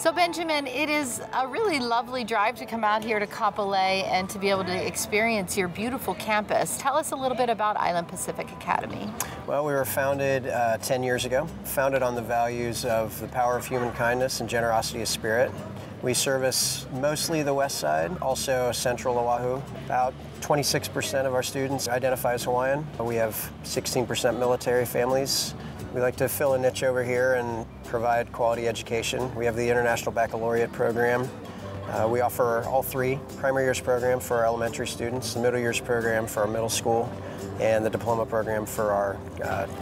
So Benjamin, it is a really lovely drive to come out here to Kapolei and to be able to experience your beautiful campus. Tell us a little bit about Island Pacific Academy. Well, we were founded 10 years ago, founded on the values of the power of human kindness and generosity of spirit. We service mostly the west side, also central Oahu. About 26% of our students identify as Hawaiian. We have 16% military families. We like to fill a niche over here and provide quality education. We have the International Baccalaureate program. We offer all three: primary years program for our elementary students, the middle years program for our middle school, and the diploma program for our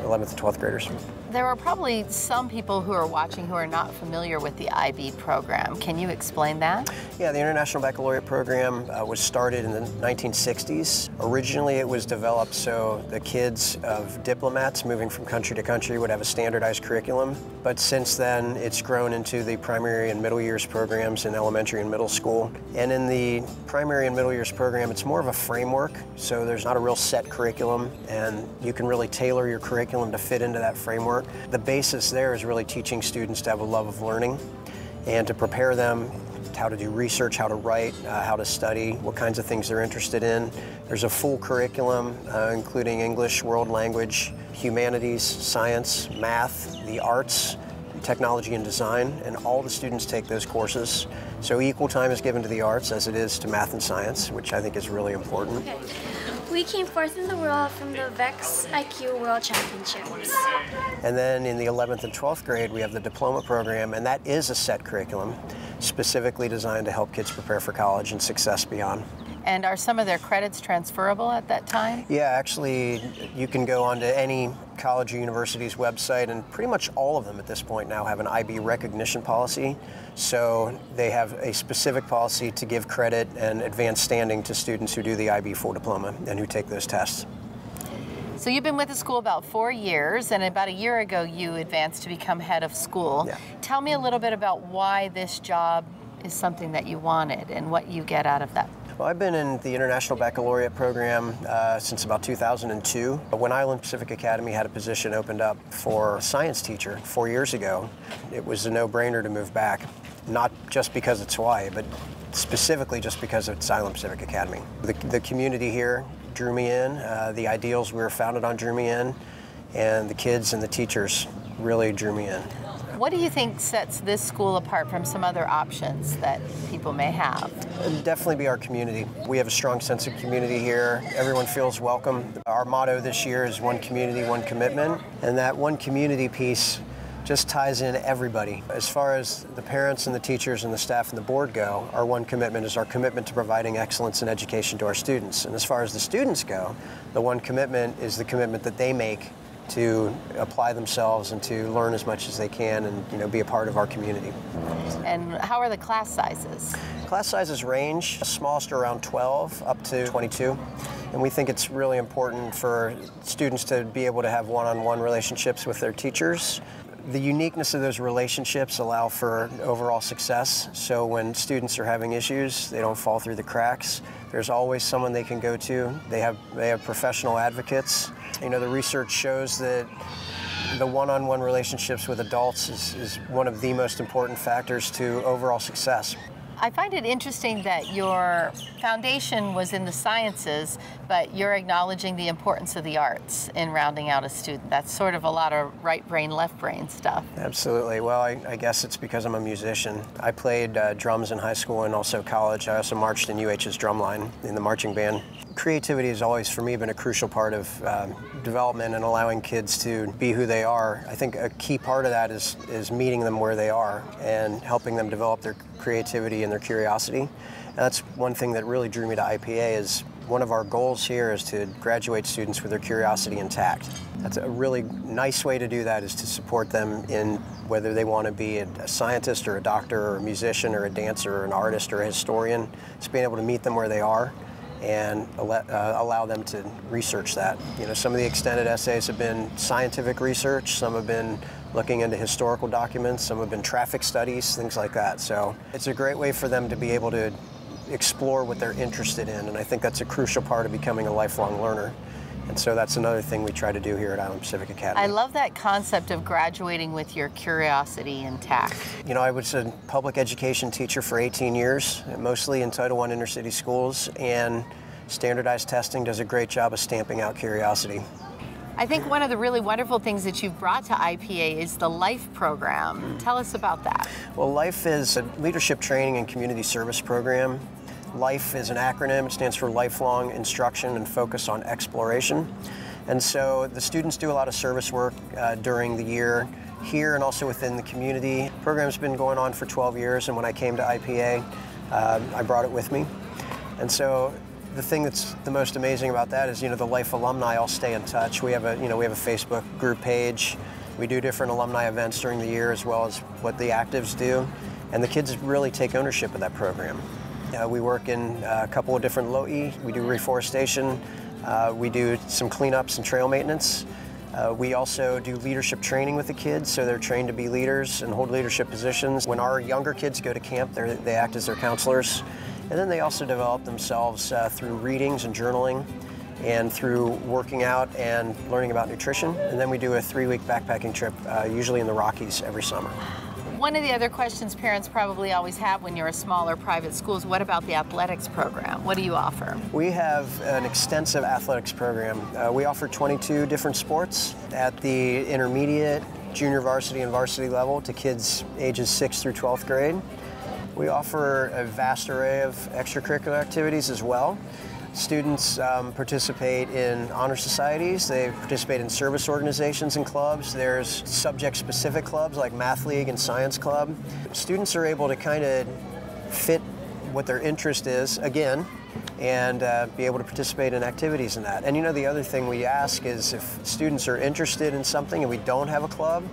11th and 12th graders. There are probably some people who are watching who are not familiar with the IB program. Can you explain that? Yeah, the International Baccalaureate program was started in the 1960s. Originally, it was developed so the kids of diplomats moving from country to country would have a standardized curriculum. But since then, it's grown into the primary and middle years programs in elementary and middle school. And in the primary and middle years program, it's more of a framework. So there's not a real set curriculum, and you can really tailor your curriculum to fit into that framework. The basis there is really teaching students to have a love of learning and to prepare them how to do research, how to write, how to study, what kinds of things they're interested in. There's a full curriculum, including English, world language, humanities, science, math, the arts, technology and design, and all the students take those courses. So equal time is given to the arts as it is to math and science, which I think is really important. Okay. We came fourth in the world from the VEX IQ World Championships. And then in the 11th and 12th grade, we have the diploma program, and that is a set curriculum specifically designed to help kids prepare for college and success beyond. And are some of their credits transferable at that time? Yeah, actually, you can go onto any college or university's website, and pretty much all of them at this point now have an IB recognition policy. So they have a specific policy to give credit and advanced standing to students who do the IB full diploma and who take those tests. So you've been with the school about 4 years, and about a year ago you advanced to become head of school. Yeah. Tell me a little bit about why this job is something that you wanted and what you get out of that. Well, I've been in the International Baccalaureate program since about 2002. When Island Pacific Academy had a position opened up for a science teacher 4 years ago, it was a no-brainer to move back. Not just because it's Hawaii, but specifically just because it's Island Pacific Academy. The community here drew me in, the ideals we were founded on drew me in, and the kids and the teachers really drew me in. What do you think sets this school apart from some other options that people may have? It'd definitely be our community. We have a strong sense of community here. Everyone feels welcome. Our motto this year is one community, one commitment, and that one community piece just ties in everybody. As far as the parents and the teachers and the staff and the board go, our one commitment is our commitment to providing excellence in education to our students. And as far as the students go, the one commitment is the commitment that they make to apply themselves and to learn as much as they can and be a part of our community. And how are the class sizes? Class sizes range, smallest are around 12 up to 22. And we think it's really important for students to be able to have one-on-one relationships with their teachers. The uniqueness of those relationships allow for overall success. So when students are having issues, they don't fall through the cracks. There's always someone they can go to. They have professional advocates. The research shows that the one-on-one relationships with adults is one of the most important factors to overall success. I find it interesting that your foundation was in the sciences, but you're acknowledging the importance of the arts in rounding out a student. That's sort of a lot of right brain, left brain stuff. Absolutely. Well, I guess it's because I'm a musician. I played drums in high school and also college. I also marched in UH's drumline in the marching band. Creativity has always, for me, been a crucial part of development and allowing kids to be who they are. I think a key part of that is meeting them where they are and helping them develop their creativity and their curiosity. And that's one thing that really drew me to IPA. Is one of our goals here is to graduate students with their curiosity intact. That's a really nice way to do that, is to support them in whether they want to be a scientist or a doctor or a musician or a dancer or an artist or a historian. Just being able to meet them where they are and allow them to research that. Some of the extended essays have been scientific research, some have been looking into historical documents, some have been traffic studies, things like that. So it's a great way for them to be able to explore what they're interested in, and I think that's a crucial part of becoming a lifelong learner, And so that's another thing we try to do here at Island Pacific Academy. I love that concept of graduating with your curiosity intact. You know, I was a public education teacher for 18 years, mostly in Title I inner city schools, and standardized testing does a great job of stamping out curiosity. I think one of the really wonderful things that you've brought to IPA is the LIFE program. Tell us about that. Well, LIFE is a leadership training and community service program. LIFE is an acronym. It stands for Lifelong Instruction and Focus on Exploration. And so the students do a lot of service work during the year here and also within the community. The program's been going on for 12 years, and when I came to IPA, I brought it with me. And so the thing that's the most amazing about that is, you know, the LIFE alumni all stay in touch. We have a Facebook group page. We do different alumni events during the year as well as what the actives do. And the kids really take ownership of that program. We work in a couple of different LOE. We do reforestation. We do some cleanups and trail maintenance. We also do leadership training with the kids, so they're trained to be leaders and hold leadership positions. When our younger kids go to camp, they act as their counselors. And then they also develop themselves through readings and journaling and through working out and learning about nutrition. And then we do a 3-week backpacking trip, usually in the Rockies every summer. One of the other questions parents probably always have when you're a smaller private school is, what about the athletics program? What do you offer? We have an extensive athletics program. We offer 22 different sports at the intermediate, junior varsity, and varsity level to kids ages 6th through 12th grade. We offer a vast array of extracurricular activities as well. Students participate in honor societies, they participate in service organizations and clubs. There's subject-specific clubs like Math League and Science Club. Students are able to kind of fit what their interest is, again, and be able to participate in activities in that. And you know, the other thing we ask is if students are interested in something and we don't have a club,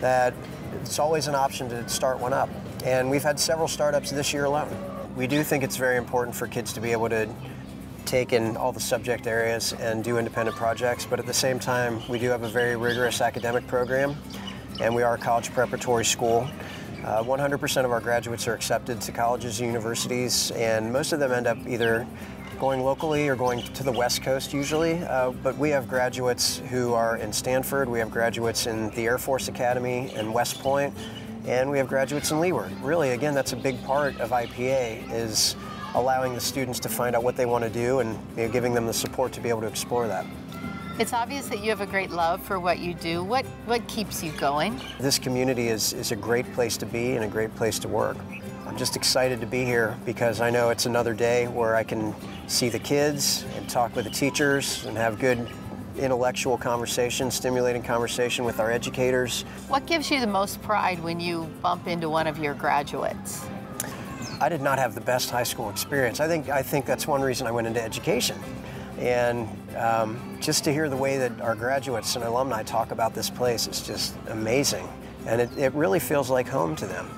that it's always an option to start one up. And we've had several startups this year alone. We do think it's very important for kids to be able to take in all the subject areas and do independent projects, but at the same time, we do have a very rigorous academic program, and we are a college preparatory school. 100% of our graduates are accepted to colleges and universities, and most of them end up either going locally or going to the West Coast usually, but we have graduates who are in Stanford, we have graduates in the Air Force Academy in West Point, and we have graduates in Leeward. Really, again, that's a big part of IPA, is allowing the students to find out what they want to do and giving them the support to be able to explore that. It's obvious that you have a great love for what you do. What keeps you going? This community is a great place to be and a great place to work. I'm just excited to be here because I know it's another day where I can see the kids and talk with the teachers and have good intellectual conversation, stimulating conversation with our educators. What gives you the most pride when you bump into one of your graduates? I did not have the best high school experience. I think that's one reason I went into education. And just to hear the way that our graduates and alumni talk about this place is just amazing. And it really feels like home to them.